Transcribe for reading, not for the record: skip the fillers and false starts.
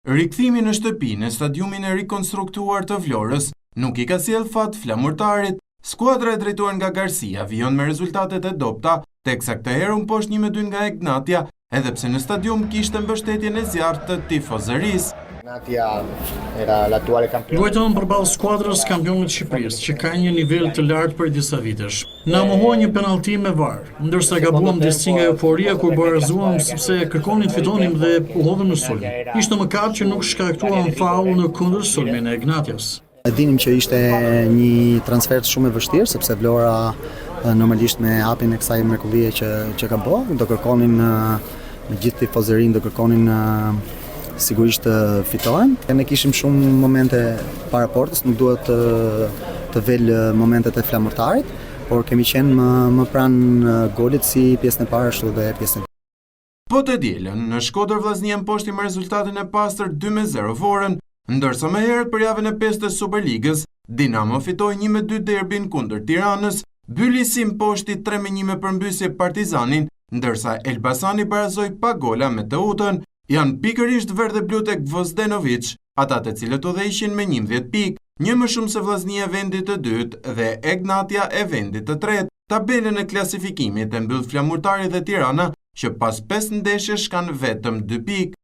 Rikthimi në shtëpi në stadiumin e rikonstruktuar të Vlorës nuk I ka sjell fat flamurtarit. Skuadra e drejtuar nga Garcia vijon me rezultatet e dobta, teksa këtë herë u mposh 1-2 nga Egnatia, edhe pse në stadium kishte mbështetjen e zjarrt të tifozërisë. Luajton përballë skuadrës kampionit të Shqipërisë, që ka një nivel të lartë për disa vitesh. Na mohoi një penallti me VAR, ndërsa gabuam disi nga euforia kur barazuam sepse kërkonin të fitonim dhe u hodhëm në sulm. Ishte mëkat që nuk shkaktuam faull në kundër sulmin e Ignatias. Dinim që ishte një transfer shumë e vështirë, sepse Vlora normalisht me hapjen e kësaj mrekullie që ka bërë, do kërkonin me gjithë tifozërinë, do kërkonin sigurisht të fitojnë. Ne kishim shumë momente para portës, nuk duhet të vel momentet e flamurtarit, por kemi qenë më pranë golit si pjesën e parë ashtu dhe pjesën e dytë. Po të dielën, në Shkodër Vllaznia mposhti me rezultatin e pastër 2-0 Vorën, ndërsa më herët për javën e 5 të Superligës, Dinamo fitoi 1-2 derbin kundër Tiranës, Bylisi mposhti 3-1 me përmbysje Partizanin, ndërsa Elbasani barazoi pa gola me Teutën. Janë pikërisht verdhe blu tek Gvozdenovic, ata të cilët udhëheqin me 11 pikë, një më shumë se Vllaznia e vendit të dytë dhe Egnatia e vendit të tretë. Tabelën e klasifikimit e mbyll flamurtari dhe Tirana, që pas 5 ndeshjesh kanë vetëm 2 pikë.